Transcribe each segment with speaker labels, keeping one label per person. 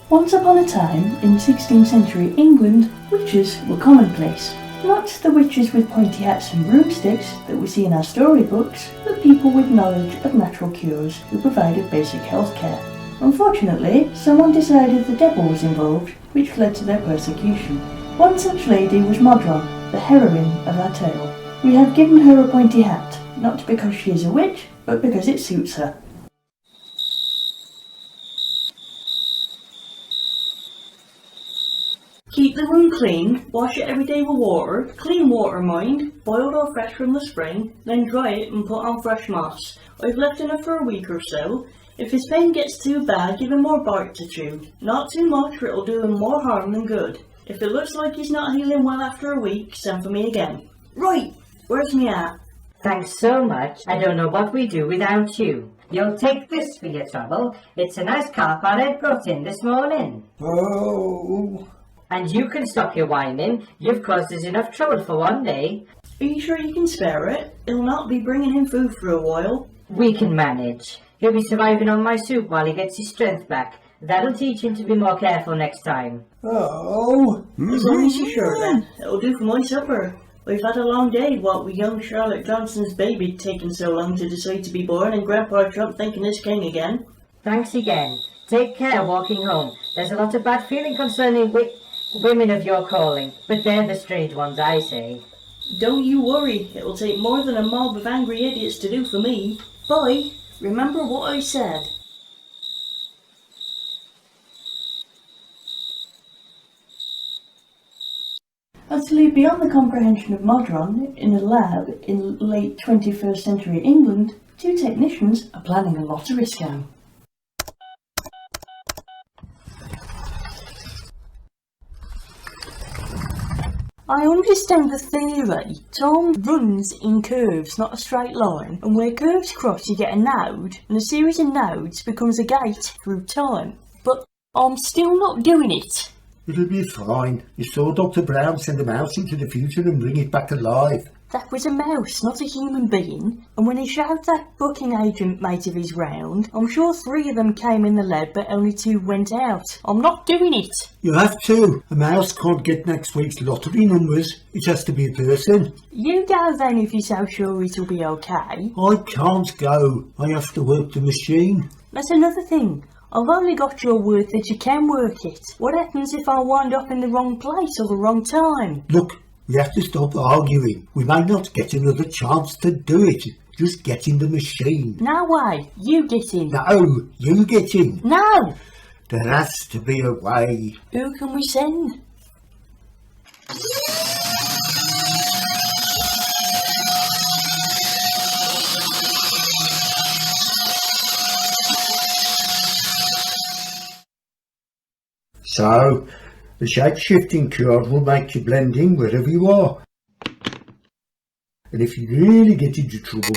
Speaker 1: Once upon a time, in 16th century England, witches were commonplace. Not the witches with pointy hats and broomsticks that we see in our storybooks, but people with knowledge of natural cures who provided basic health care. Unfortunately, someone decided the devil was involved, which led to their persecution. One such lady was Modron, the heroine of our tale. We have given her a pointy hat, not because she is a witch, but because it suits her. Keep the room clean, wash it every day with water, clean water mind, boiled or fresh from the spring, then dry it and put on fresh moss. I've left enough for a week or so. If his pain gets too bad, give him more bark to chew. Not too much or it'll do him more harm than good. If it looks like he's not healing well after a week, send for me again. Right, where's me at?
Speaker 2: Thanks so much. I don't know what we do without you. You'll take this for your trouble. It's a nice carpet I brought in this morning.
Speaker 3: Oh.
Speaker 2: And you can stop your whining. You've caused us enough trouble for one day.
Speaker 1: Are you sure you can spare it? It'll not be bringing him food for a while.
Speaker 2: We can manage. He'll be surviving on my soup while he gets his strength back. That'll teach him to be more careful next time.
Speaker 3: Oh.
Speaker 1: As long as you're sure then. It'll do for my supper. We've had a long day, what with young Charlotte Johnson's baby taking so long to decide to be born and Grandpa Trump thinking he's king again.
Speaker 2: Thanks again. Take care walking home. There's a lot of bad feeling concerning women of your calling, but they're the strange ones, I say.
Speaker 1: Don't you worry, it'll take more than a mob of angry idiots to do for me. Bye. Remember what I said. Utterly beyond the comprehension of Modron, in a lab in late 21st century England, two technicians are planning a lottery scam. I understand the theory. Time runs in curves, not a straight line, and where curves cross you get a node, and a series of nodes becomes a gate through time. But I'm still not doing it.
Speaker 3: It'll be fine. You saw Dr. Brown send a mouse into the future and bring it back alive.
Speaker 1: That was a mouse, not a human being, and when he showed that booking agent mate of his round, I'm sure 3 of them came in the lead but only 2 went out. I'm not doing it.
Speaker 3: You have to. A mouse can't get next week's lottery numbers. It has to be a person.
Speaker 1: You go then if you're so sure it'll be okay.
Speaker 3: I can't go. I have to work the machine.
Speaker 1: That's another thing. I've only got your word that you can work it. What happens if I wind up in the wrong place or the wrong time?
Speaker 3: Look, we have to stop arguing. We may not get another chance to do it. Just get in the machine.
Speaker 1: No way. You get in.
Speaker 3: No, you get in.
Speaker 1: No.
Speaker 3: There has to be a way.
Speaker 1: Who can we send?
Speaker 3: So, the shape-shifting cure will make you blend in wherever you are. And if you really get into trouble,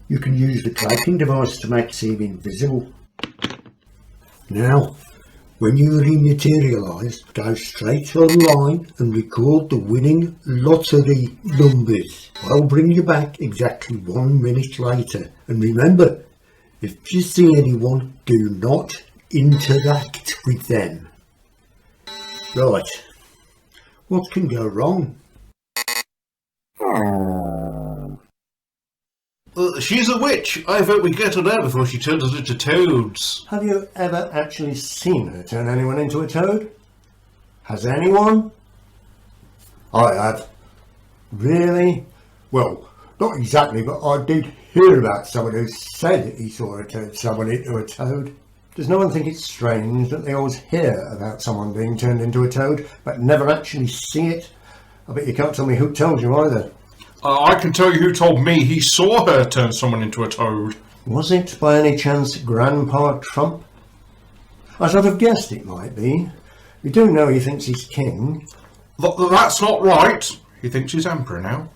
Speaker 3: you can use the cloaking device to make you seem invisible. Now, when you rematerialise, go straight online and record the winning lottery numbers. I'll bring you back exactly 1 minute later. And remember, if you see anyone, do not interact with them. Right, what can go wrong?
Speaker 4: She's a witch. I vote we get her there before she turns us into toads.
Speaker 3: Have you ever actually seen her turn anyone into a toad? Has anyone? I have. Really? Well, not exactly, but I did hear about someone who said that he saw her turn someone into a toad. Does no one think it's strange that they always hear about someone being turned into a toad, but never actually see it? I bet you can't tell me who told you either.
Speaker 4: I can tell you who told me he saw her turn someone into a toad.
Speaker 3: Was it by any chance Grandpa Trump? I should have guessed it might be. We do know he thinks he's king.
Speaker 4: That's not right. He thinks he's emperor now.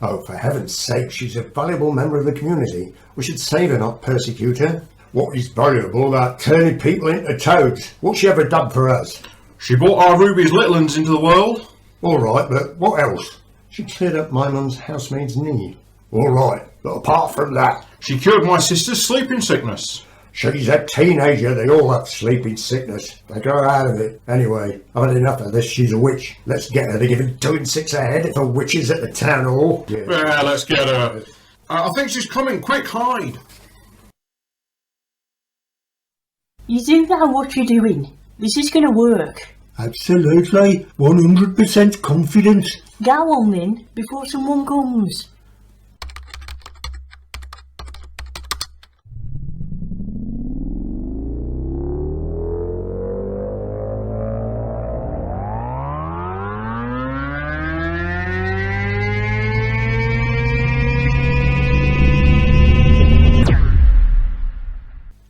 Speaker 3: Oh, for heaven's sake, she's a valuable member of the community. We should save her, not persecute her. What is valuable about turning people into toads? What's she ever done for us?
Speaker 4: She brought our Ruby's little uns into the world.
Speaker 3: All right, but what else? She cleared up my mum's housemaid's knee. All right, but apart from that...
Speaker 4: She cured my sister's sleeping sickness.
Speaker 3: She's a teenager, they all have sleeping sickness. They go out of it. Anyway, I've had enough of this, she's a witch. Let's get her. They're giving 2 and 6 a head for witches at the town hall.
Speaker 4: Yeah, let's get her. I think she's coming, quick, hide.
Speaker 1: You do know what you're doing. This is going to work.
Speaker 3: Absolutely, 100% confident.
Speaker 1: Go on then, before someone comes.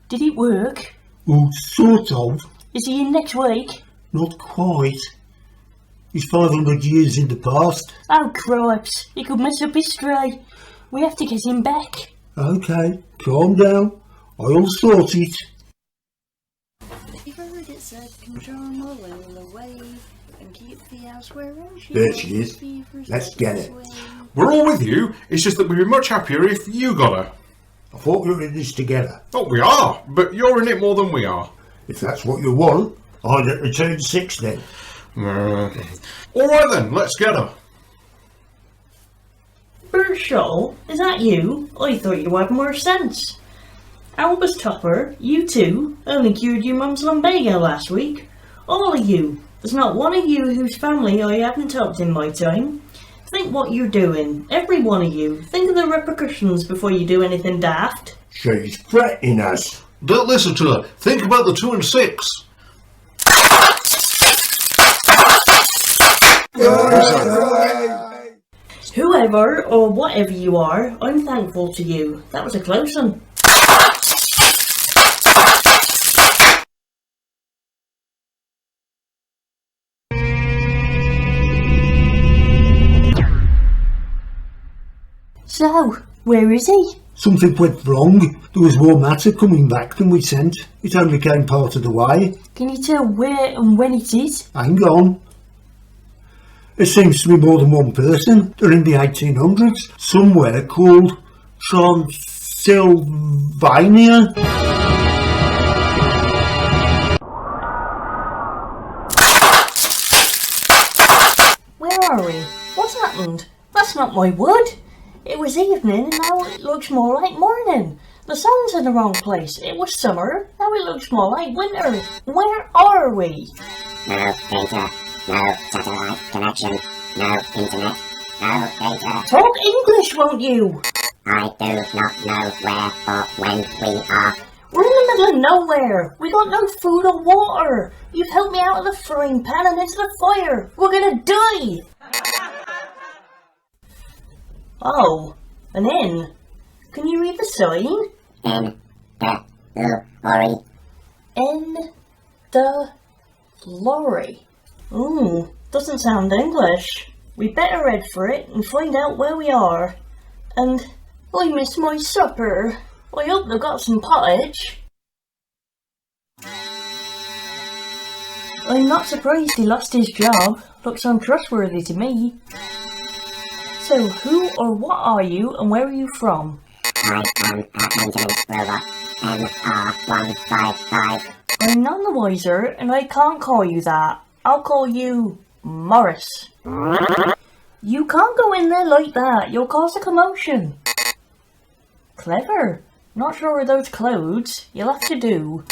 Speaker 1: Did it work?
Speaker 3: Well, sort of.
Speaker 1: Is he in next week?
Speaker 3: Not quite. He's 500 years in the past.
Speaker 1: Oh cripes, he could mess up history. We have to get him back.
Speaker 3: Okay, calm down. I'll sort it.
Speaker 5: You've heard it said, control my will away and keep the house where
Speaker 3: There she is. Let's get it.
Speaker 4: We're all with you, it's just that we'd be much happier if you got her.
Speaker 3: I thought we were in this together.
Speaker 4: Oh, we are, but you're in it more than we are.
Speaker 3: If that's what you want, I'll get return 6 then.
Speaker 4: Alright then, let's get her.
Speaker 1: Burshall, is that you? I thought you had more sense. Albus Topper, you two, only cured your mum's lumbago last week. All of you. There's not one of you whose family I haven't helped in my time. Think what you're doing. Every one of you. Think of the repercussions before you do anything daft.
Speaker 3: She's threatening us.
Speaker 4: Don't listen to her. Think about the 2 and 6.
Speaker 1: Whoever or whatever you are, I'm thankful to you. That was a close one. So, where is he?
Speaker 3: Something went wrong. There was more matter coming back than we sent. It only came part of the way.
Speaker 1: Can you tell where and when it is?
Speaker 3: Hang on. There seems to be more than one person. They're in the 1800s. Somewhere called Transylvania.
Speaker 1: Where are we? What's happened? That's not my wood. It was evening and now it looks more like morning. The sun's in the wrong place. It was summer, now it looks more like winter. Where are we?
Speaker 6: No data, no satellite connection, no internet, no data.
Speaker 1: Talk English, won't you?
Speaker 6: I do not know where or when we are.
Speaker 1: We're in the middle of nowhere. We got no food or water. You've helped me out of the frying pan and into the fire. We're gonna die. Oh, an inn. Can you read the sign?
Speaker 6: In the lorry.
Speaker 1: In the lorry. Doesn't sound English. We better head for it and find out where we are. And I missed my supper. I hope they got some pottage. I'm not surprised he lost his job. Looks untrustworthy to me. So, who or what are you and where are you from?
Speaker 6: I am a maintenance robot. MR155.
Speaker 1: I'm none the wiser and I can't call you that. I'll call you Morris. You can't go in there like that. You'll cause a commotion. Clever. Not sure of those clothes. You'll have to do.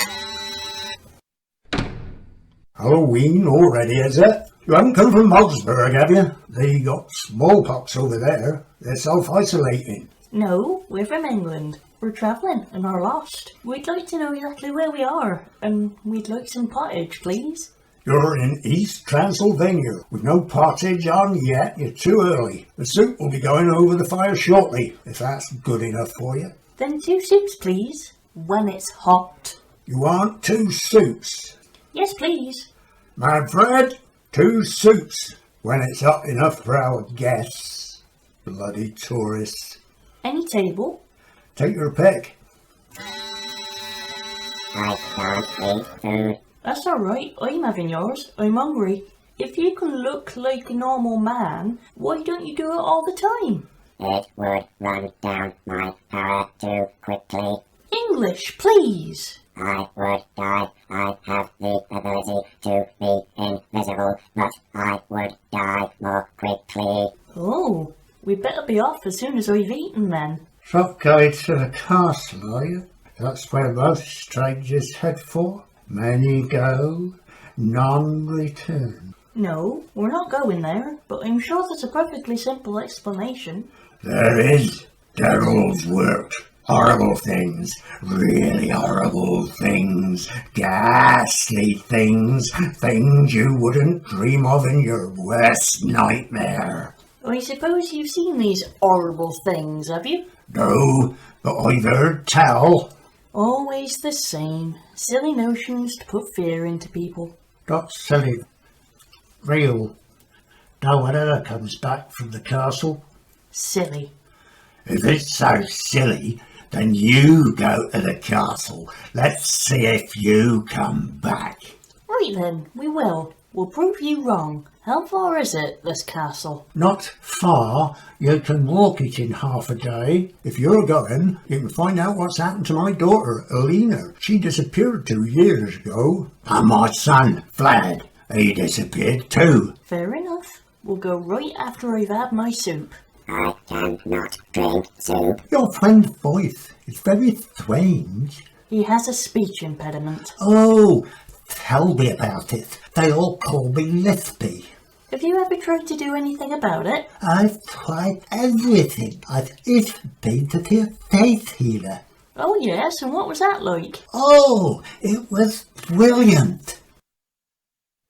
Speaker 3: Halloween already, is it? You haven't come from Malmesbury, have you? They got smallpox over there. They're self-isolating.
Speaker 1: No, we're from England. We're travelling and are lost. We'd like to know exactly where we are. And we'd like some pottage, please.
Speaker 3: You're in East Transylvania. With no pottage on yet, you're too early. The soup will be going over the fire shortly, if that's good enough for you.
Speaker 1: Then 2 soups, please. When it's hot.
Speaker 3: You want 2 soups?
Speaker 1: Yes, please.
Speaker 3: Manfred, 2 soups. When it's hot enough for our guests. Bloody tourists.
Speaker 1: Any table?
Speaker 3: Take your pick.
Speaker 6: I can't eat food.
Speaker 1: That's alright, I'm having yours. I'm hungry. If you can look like a normal man, why don't you do it all the time?
Speaker 6: It would run down my power too quickly.
Speaker 1: foolish, please.
Speaker 6: I would die. I have the ability to be invisible, but I would die more quickly.
Speaker 1: Oh, we'd better be off as soon as we've eaten then.
Speaker 3: Not going to the castle, are you? That's where most strangers head for. Many go, none return.
Speaker 1: No, we're not going there, but I'm sure there's a perfectly simple explanation.
Speaker 3: There is. Devil's work. Horrible things. Really horrible things. Ghastly things. Things you wouldn't dream of in your worst nightmare.
Speaker 1: I suppose you've seen these horrible things, have you?
Speaker 3: No, but I've heard tell.
Speaker 1: Always the same. Silly notions to put fear into people.
Speaker 3: Not silly. Real. No one ever comes back from the castle.
Speaker 1: Silly.
Speaker 3: If it's so silly, then you go to the castle. Let's see if you come back.
Speaker 1: Right then, we will. We'll prove you wrong. How far is it, this castle?
Speaker 3: Not far. You can walk it in half a day. If you're going, you can find out what's happened to my daughter, Alina. She disappeared 2 years ago. And my son, Vlad. He disappeared too.
Speaker 1: Fair enough. We'll go right after I've had my soup.
Speaker 6: I cannot drink soup.
Speaker 3: Your friend's voice is very strange.
Speaker 1: He has a speech impediment.
Speaker 3: Oh, tell me about it. They all call me Lispy.
Speaker 1: Have you ever tried to do anything about it?
Speaker 3: I've tried everything. I've even been to be a faith healer.
Speaker 1: Oh yes, and what was that like?
Speaker 3: Oh, it was brilliant.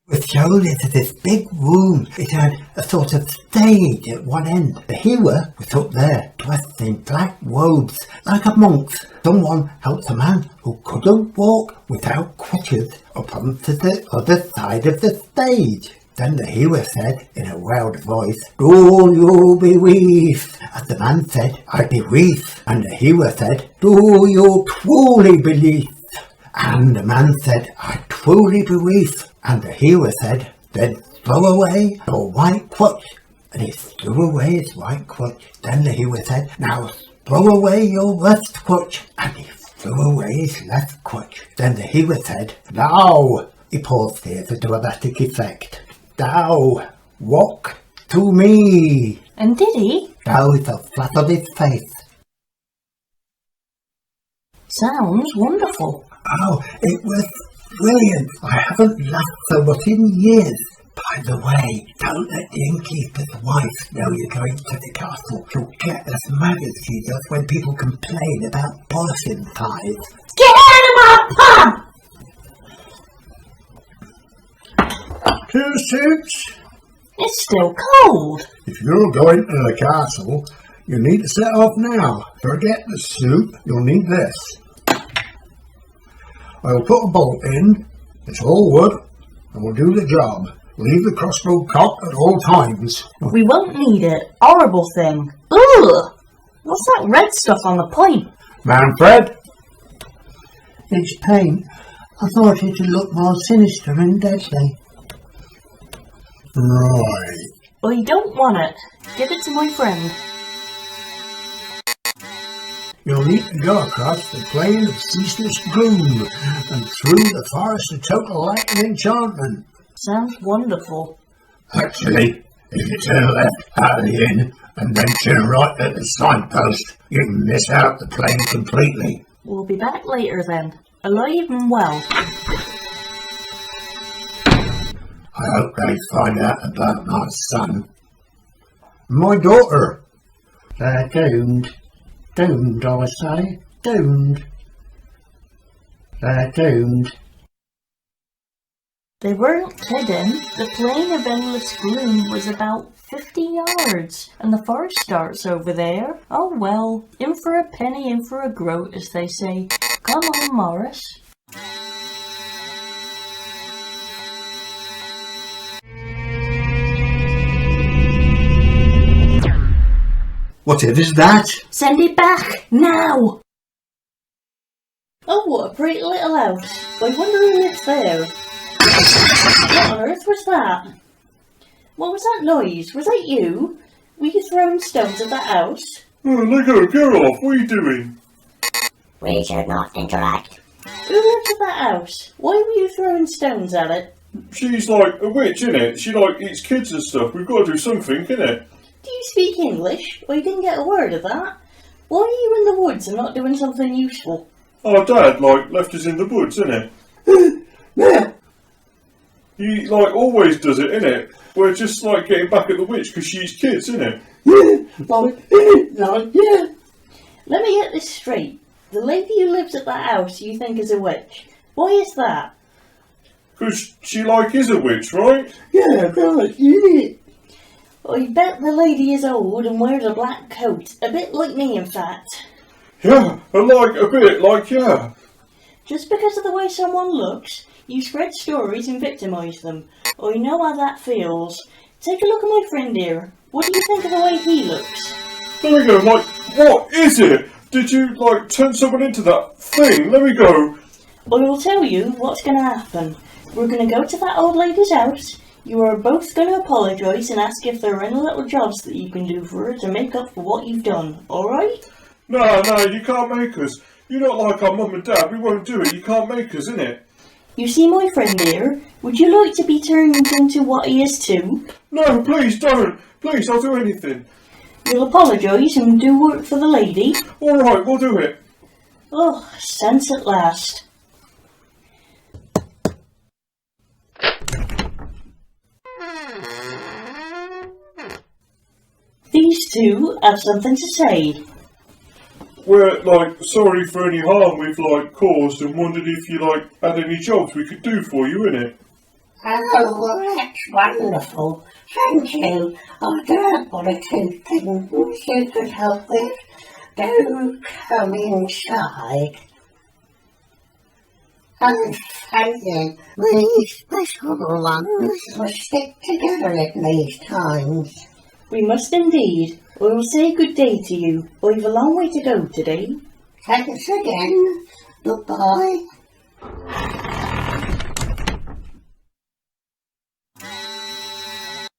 Speaker 3: We showed it to this big room. It had a sort of stage at one end. The healer was up there, dressed in black robes, like a monk. Someone helped a man who couldn't walk without crutches up onto the other side of the stage. Then the healer said in a loud voice, "Do you believe?" And the man said, "I believe." And the healer said, "Do you truly believe?" And the man said, "I truly believe." And the healer said, "Then throw away your white crutch." And he threw away his white crutch. Then the healer said, "Now throw away your left crutch." And he threw away his left crutch. Then the healer said, "Now," he paused here for dramatic effect, "Now, walk to me."
Speaker 1: And did he?
Speaker 3: Now he fell flat on his face.
Speaker 1: Sounds wonderful.
Speaker 3: Oh, it was brilliant. I haven't laughed so much in years. By the way, don't let the innkeeper's wife know you're going to the castle. She'll get as mad as she does when people complain about portion size.
Speaker 1: Get out of my pub!
Speaker 3: 2 soups?
Speaker 1: It's still cold.
Speaker 3: If you're going to the castle, you need to set off now. Forget the soup, you'll need this. I'll put a bolt in. It's all wood, and we'll do the job. Leave the crossbow cocked at all times.
Speaker 1: We won't need it. Horrible thing. Ugh! What's that red stuff on the pipe?
Speaker 3: Manfred? It's paint. I thought it would look more sinister and deadly. Right.
Speaker 1: I don't want it. Give it to my friend.
Speaker 3: You'll need to go across the plain of ceaseless gloom and through the forest of total light and enchantment.
Speaker 1: Sounds wonderful.
Speaker 3: Actually, if you turn left out of the inn and then turn right at the signpost, you can miss out the plain completely.
Speaker 1: We'll be back later then. Alive and well.
Speaker 3: I hope they find out about my son. My daughter. They're doomed. Doomed, I say. Doomed. They're doomed.
Speaker 1: They weren't kidding. The plain of endless gloom was about 50 yards, and the forest starts over there. Oh well, in for a penny, in for a groat, as they say. Come on, Morris.
Speaker 3: Whatever's that?
Speaker 1: Send it back, now! Oh, what a pretty little house. I wonder who lives there. What on earth was that? What was that noise? Was that you? Were you throwing stones at that house?
Speaker 4: Oh, let go, get off, what are you doing?
Speaker 6: We should not interact.
Speaker 1: Who lives at that house? Why were you throwing stones at it?
Speaker 7: She's like a witch, innit? She like eats kids and stuff. We've got to do something, innit?
Speaker 1: Do you speak English? I didn't get a word of that. Why are you in the woods and not doing something useful?
Speaker 7: Our dad like left us in the woods, innit? He like always does it, innit? We're just like getting back at the witch because she eats kids, innit?
Speaker 1: Yeah. Let me get this straight. The lady who lives at that house you think is a witch. Why is that?
Speaker 7: Because she like is a witch, right?
Speaker 1: Yeah, right, yeah. I bet the lady is old and wears a black coat. A bit like me, in fact.
Speaker 7: Yeah, and like a bit like yeah.
Speaker 1: Just because of the way someone looks, you spread stories and victimise them. I know how that feels. Take a look at my friend here. What do you think of the way he looks?
Speaker 7: Let me go, like, what is it? Did you like turn someone into that thing? Let me go.
Speaker 1: I will tell you what's going to happen. We're going to go to that old lady's house. You are both going to apologise and ask if there are any little jobs that you can do for her to make up for what you've done, alright?
Speaker 7: No, you can't make us. You're not like our mum and dad. We won't do it. You can't make us, innit?
Speaker 1: You see my friend here? Would you like to be turned into what he is too?
Speaker 7: No, please don't. Please, I'll do anything.
Speaker 1: You'll apologise and do work for the lady?
Speaker 7: Alright, we'll do it.
Speaker 1: Oh, sense at last. These two have something to say.
Speaker 7: We're like sorry for any harm we've like caused and wondered if you like had any jobs we could do for you, innit?
Speaker 8: Oh, well, that's wonderful. Thank you. I do have one or two things you could help with. Do come inside. And thank you. We special ones will stick together at these times.
Speaker 1: We must indeed. I will say good day to you. I've a long way to go today.
Speaker 8: Thanks again. Goodbye.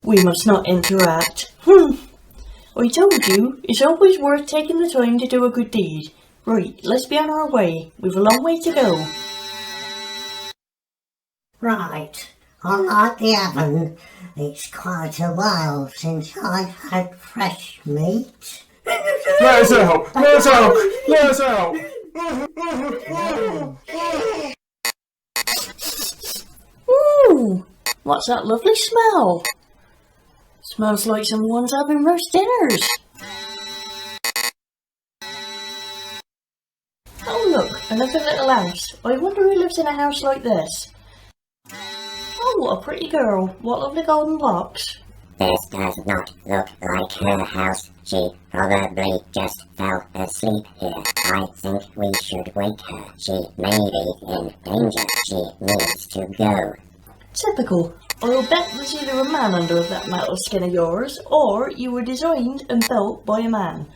Speaker 1: We must not interact. I told you, it's always worth taking the time to do a good deed. Right, let's be on our way. We've a long way to go.
Speaker 8: Right. Unlike the oven, it's quite a while since I've had fresh meat.
Speaker 7: Let us out! Let us out! Let us out!
Speaker 1: Ooh, what's that lovely smell? Smells like someone's having roast dinners. Oh look, another little house. I wonder who lives in a house like this. Oh, what a pretty girl. What lovely golden locks.
Speaker 6: This does not look like her house. She probably just fell asleep here. I think we should wake her. She may be in danger. She needs to go.
Speaker 1: Typical. I'll bet there's either a man under that metal skin of yours, or you were designed and built by a man.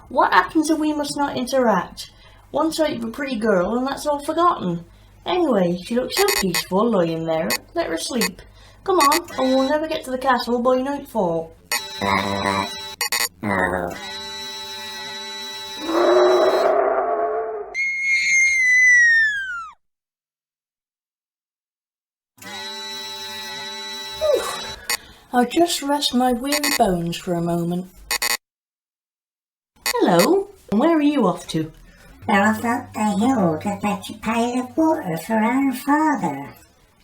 Speaker 1: What happens if we must not interact? One sight of a pretty girl and that's all forgotten. Anyway, she looks so peaceful lying there. Let her sleep. Come on, or we'll never get to the castle by nightfall.
Speaker 6: Oh.
Speaker 1: I'll just rest my weary bones for a moment. Hello, and where are you off to?
Speaker 8: We're off up the hill to fetch a pail of water for our father.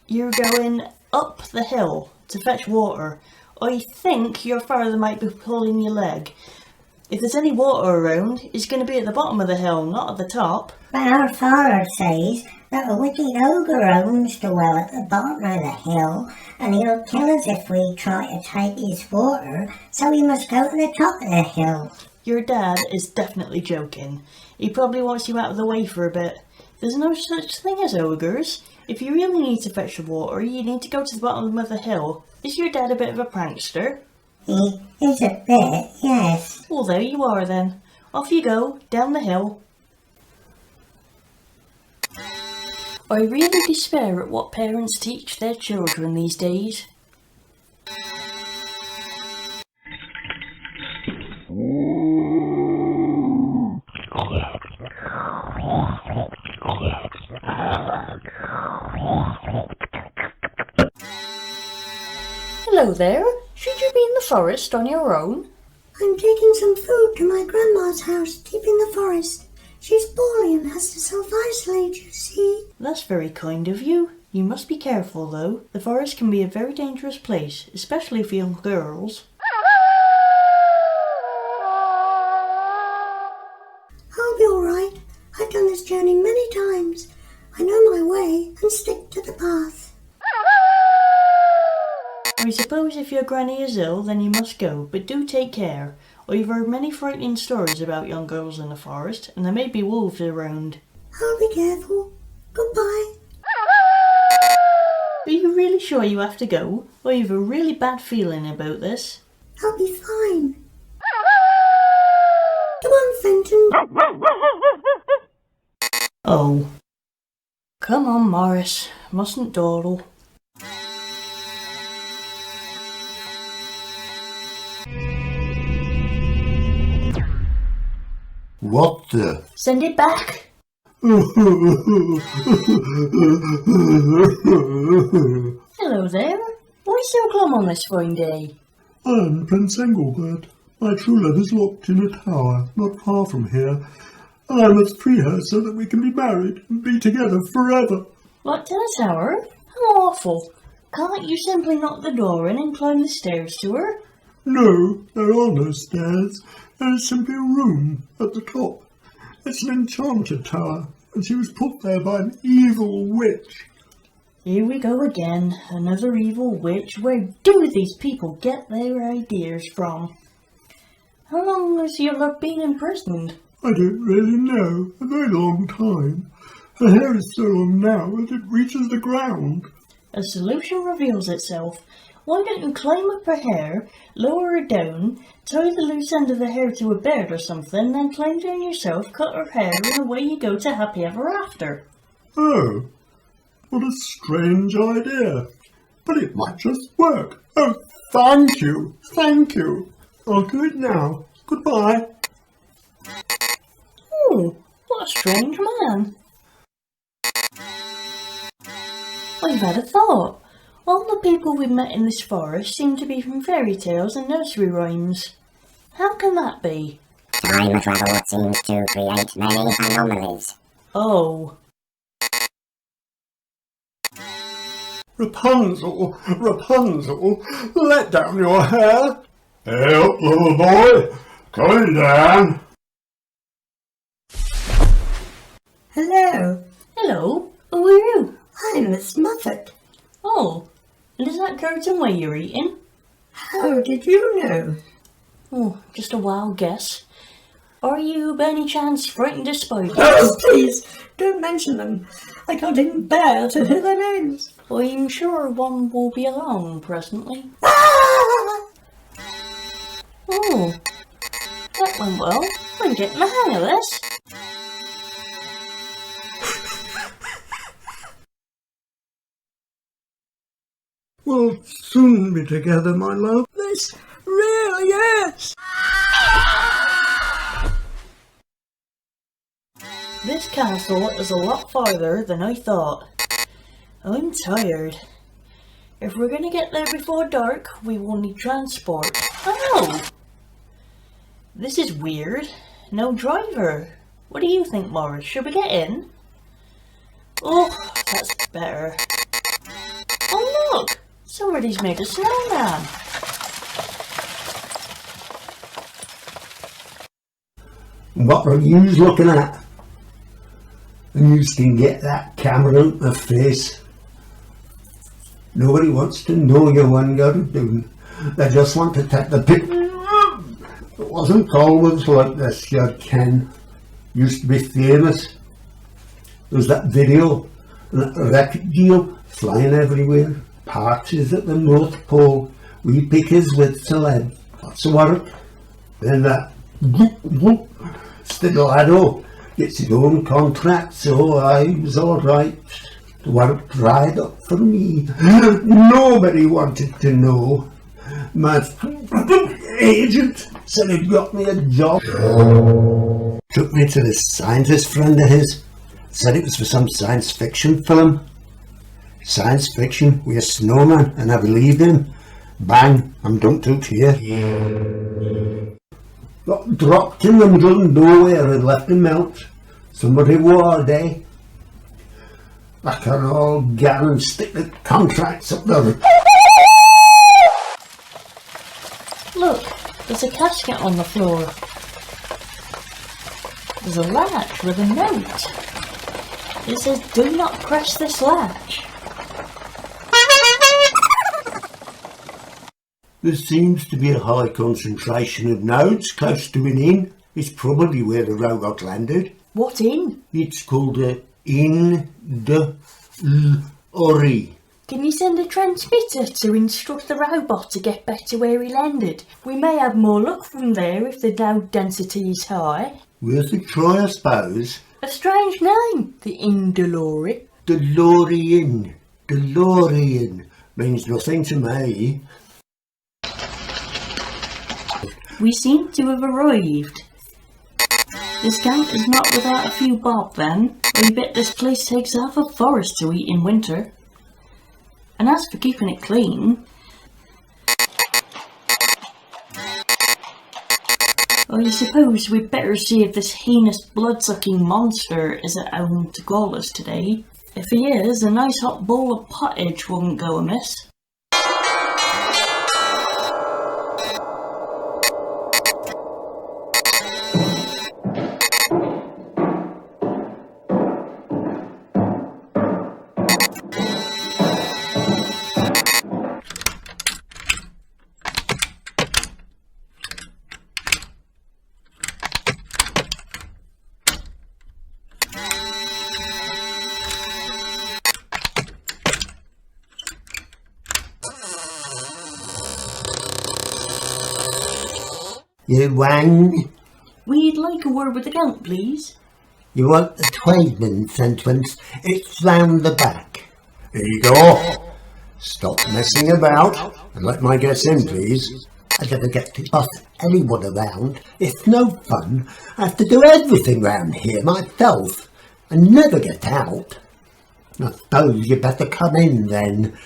Speaker 1: You're going up the hill to fetch water. I think your father might be pulling your leg. If there's any water around, it's going to be at the bottom of the hill, not at the top.
Speaker 8: But our father says that a wicked ogre owns the well at the bottom of the hill, and he'll kill us if we try to take his water, so we must go to the top of the hill.
Speaker 1: Your dad is definitely joking. He probably wants you out of the way for a bit. There's no such thing as ogres. If you really need to fetch the water, you need to go to the bottom of the hill. Is your dad a bit of a prankster?
Speaker 8: He is a bit, yes.
Speaker 1: Well, there you are then. Off you go, down the hill. I really despair at what parents teach their children these days. Hello there. Should you be in the forest on your own?
Speaker 8: I'm taking some food to my grandma's house deep in the forest. She's poorly and has to self-isolate, you see.
Speaker 1: That's very kind of you. You must be careful though. The forest can be a very dangerous place, especially for young girls.
Speaker 8: I'll be alright. I've done this journey many times. I know my way and stick to the path.
Speaker 1: I suppose if your granny is ill, then you must go, but do take care. I've heard many frightening stories about young girls in the forest, and there may be wolves around.
Speaker 8: I'll be careful. Goodbye.
Speaker 1: Are you really sure you have to go? I have a really bad feeling about this.
Speaker 8: I'll be fine. Come on, Fenton.
Speaker 1: Oh. Come on, Morris. Mustn't dawdle.
Speaker 3: What the?
Speaker 1: Send it back. Hello there. Why so glum on this fine day?
Speaker 3: I'm Prince Engelbert. My true love is locked in a tower not far from here, and I must free her so that we can be married and be together forever.
Speaker 1: Locked in a tower? How awful. Can't you simply knock the door in and climb the stairs to her?
Speaker 3: No, there are no stairs. There is simply a room at the top. It's an enchanted tower, and she was put there by an evil witch.
Speaker 1: Here we go again. Another evil witch. Where do these people get their ideas from? How long has your love been imprisoned?
Speaker 3: I don't really know. A very long time. Her hair is so long now that it reaches the ground.
Speaker 1: A solution reveals itself. Why don't you climb up her hair, lower her down, tie the loose end of the hair to a bed or something, then climb down yourself, cut her hair, and away you go to happy ever after.
Speaker 3: Oh, what a strange idea. But it might just work. Oh, thank you. Thank you. I'll do it now. Goodbye.
Speaker 1: Oh, what a strange man. I've had a thought. All the people we've met in this forest seem to be from fairy tales and nursery rhymes. How can that be?
Speaker 6: Time travel seems to create many anomalies.
Speaker 1: Oh.
Speaker 3: Rapunzel, Rapunzel, let down your hair. Help, little boy. Coming down.
Speaker 8: Hello.
Speaker 1: Hello, who are you?
Speaker 8: I'm Miss Muffet.
Speaker 1: Oh, and is that curtain where you're eating?
Speaker 8: How did you know?
Speaker 1: Oh, just a wild guess. Are you, by any chance, frightened of spiders?
Speaker 8: Oh, please, don't mention them. I can't even bear to hear their names.
Speaker 1: I'm sure one will be along presently.
Speaker 8: Ah!
Speaker 1: Oh, that went well. I'm getting the hang of this.
Speaker 3: We'll soon be together, my love.
Speaker 8: This really is.
Speaker 1: This castle is a lot farther than I thought. I'm tired. If we're gonna get there before dark, we will need transport. Oh! This is weird. No driver. What do you think, Morris? Should we get in? Oh, that's better. Oh look! Somebody's made a snowman.
Speaker 3: What are you looking at? And you can get that camera out the face. Nobody wants to know you what you're doing. They just want to take the pic. It wasn't always like this, you Ken. Used to be famous. There was that video, and that record deal flying everywhere. Parties at the North Pole. We pickers with celeb. Lots of work. Then that Stiletto gets his own contract, so I was alright. The work dried up for me. Nobody wanted to know. My agent said he'd got me a job. Took me to this scientist friend of his. Said it was for some science fiction film. Science fiction with a snowman, and I believed him. Bang, I'm dumped out here. Got dropped in the middle of nowhere and left him out. Somebody war day. I can all get and stick the contracts up there.
Speaker 1: Look, there's a casket on the floor. There's a latch with a note. It says, "Do not press this latch."
Speaker 3: There seems to be a high concentration of nodes close to an inn. It's probably where the robot landed.
Speaker 1: What inn?
Speaker 3: It's called a Inn de Ori.
Speaker 1: Can you send a transmitter to instruct the robot to get back to where he landed? We may have more luck from there if the node density is high.
Speaker 3: Worth a try, I suppose.
Speaker 1: A strange name, the Inn de Lori.
Speaker 3: DeLorean. DeLorean means nothing to me.
Speaker 1: We seem to have arrived. This camp is not without a few bob then. I bet this place takes half a forest to eat in winter. And as for keeping it clean, I suppose we'd better see if this heinous blood-sucking monster is at home to call us today. If he is, a nice hot bowl of pottage wouldn't go amiss.
Speaker 3: You Wang?
Speaker 1: We'd like a word with the Count, please.
Speaker 3: You want the tradesman's entrance? It's round the back. Here you go. Stop messing about and let my guests in, please. I never get to boss anyone around. It's no fun. I have to do everything round here myself and never get out. I suppose you better come in then.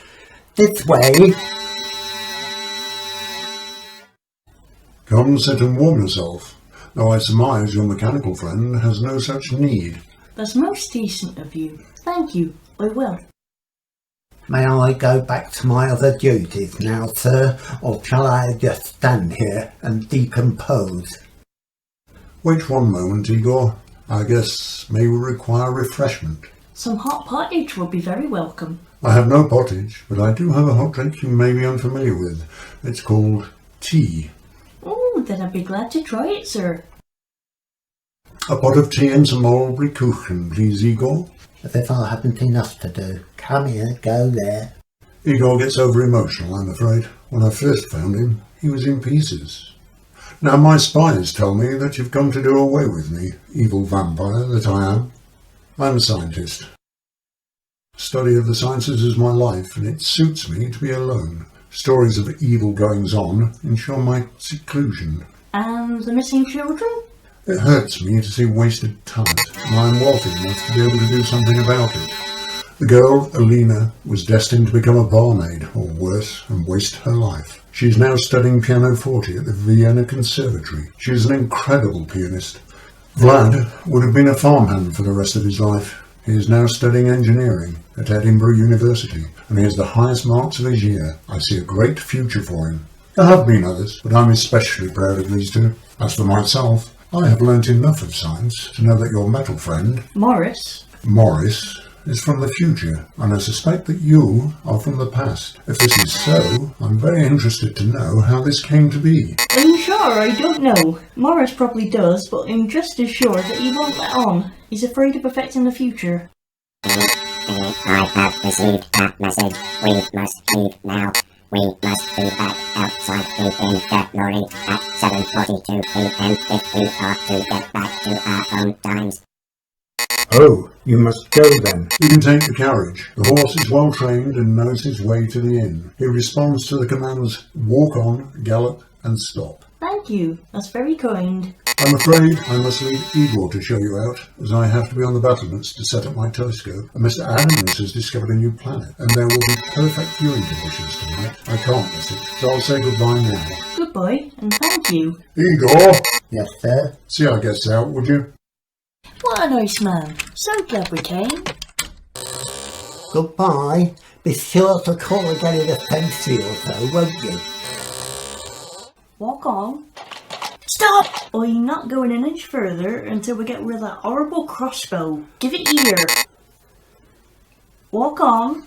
Speaker 3: This way.
Speaker 4: Come, sit and warm yourself, though I surmise your mechanical friend has no such need.
Speaker 1: That's most decent of you. Thank you. I will.
Speaker 3: May I go back to my other duties now, sir, or shall I just stand here and decompose?
Speaker 4: Wait one moment, Igor. I guess may we require refreshment.
Speaker 1: Some hot pottage would be very welcome.
Speaker 4: I have no pottage, but I do have a hot drink you may be unfamiliar with. It's called tea.
Speaker 1: Oh, then I'd be glad to try it, sir.
Speaker 4: A pot of tea and some mulberry kuchen, please, Igor.
Speaker 3: As if I haven't enough to do. Come here, go there.
Speaker 4: Igor gets over emotional, I'm afraid. When I first found him, he was in pieces. Now my spies tell me that you've come to do away with me, evil vampire that I am. I'm a scientist. Study of the sciences is my life, and it suits me to be alone. Stories of evil goings-on ensure my seclusion.
Speaker 1: And the missing children?
Speaker 4: It hurts me to see wasted talent, and I'm wealthy enough to be able to do something about it. The girl, Alina, was destined to become a barmaid, or worse, and waste her life. She's now studying pianoforte at the Vienna Conservatory. She is an incredible pianist. Vlad would have been a farmhand for the rest of his life. He is now studying engineering at Edinburgh University, and he has the highest marks of his year. I see a great future for him. There have been others, but I'm especially proud of these two. As for myself, I have learnt enough of science to know that your metal friend,
Speaker 1: Morris,
Speaker 4: is from the future, and I suspect that you are from the past. If this is so, I'm very interested to know how this came to be.
Speaker 1: I'm sure I don't know. Morris probably does, but I'm just as sure that he won't let on. He's afraid of affecting the future.
Speaker 6: I have received a message. We must leave now. We must be back outside the inn at Lorry at 7:42 p.m. if we are to get back to our own times.
Speaker 3: Oh, you must go then.
Speaker 4: You can take the carriage. The horse is well trained and knows his way to the inn. He responds to the commands walk on, gallop, and stop.
Speaker 1: Thank you, that's very kind.
Speaker 4: I'm afraid I must leave Igor to show you out, as I have to be on the battlements to set up my telescope, and Mr. Adams has discovered a new planet, and there will be perfect viewing conditions tonight. I can't miss it, so I'll say goodbye now.
Speaker 1: Goodbye, and thank you.
Speaker 4: Igor!
Speaker 3: Yes, sir.
Speaker 4: See our guests out, would you?
Speaker 1: What a nice man. So glad we came.
Speaker 3: Goodbye. Be sure to call again in a century or so, won't you?
Speaker 1: Walk on. Stop! I'm not going an inch further until we get rid of that horrible crossbow. Give it here. Walk on.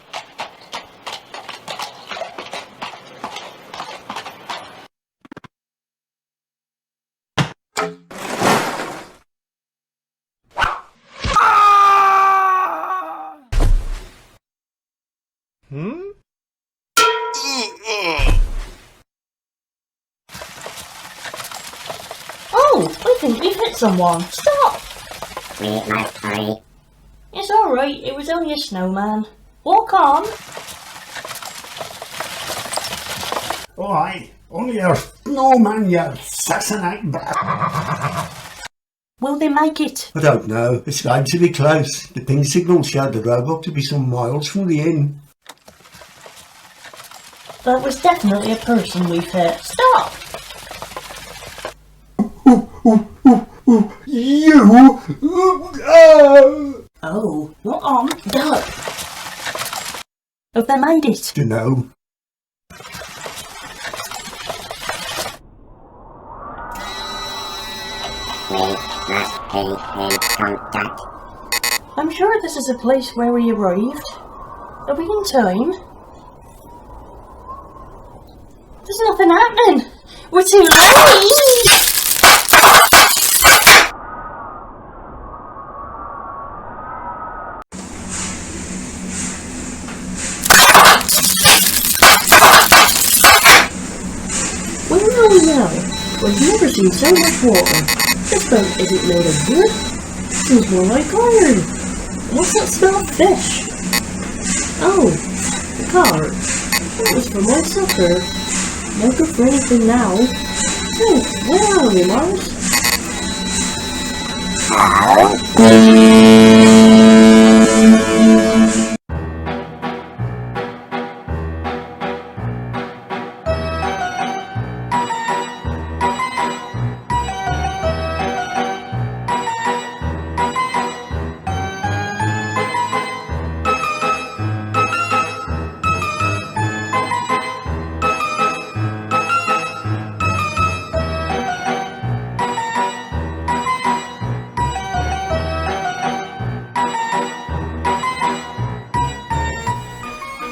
Speaker 1: Oh, I think we've hit someone. Stop!
Speaker 6: We must hurry.
Speaker 1: It's alright, it was only a snowman. Walk on.
Speaker 3: Alright, only a snowman, you assassinate brat.
Speaker 1: Will they make it?
Speaker 3: I don't know. It's going to be close. The ping signal showed the robot to be some miles from the inn.
Speaker 1: That was definitely a person we've hit. Stop!
Speaker 3: You!
Speaker 1: Oh, what on? Go! Have they made it?
Speaker 3: Dunno.
Speaker 6: We must be in contact.
Speaker 1: I'm sure this is a place where we arrived. Are we in time? There's nothing happening! We're too late! Where are we now? We've never seen so much water. This boat isn't made of wood. Seems more like iron. What's that smell of fish? Oh, the cart. That was for my supper. No good for anything now. Oh, where are we, Mars?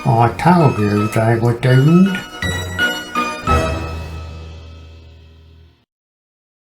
Speaker 3: I told you they were doomed.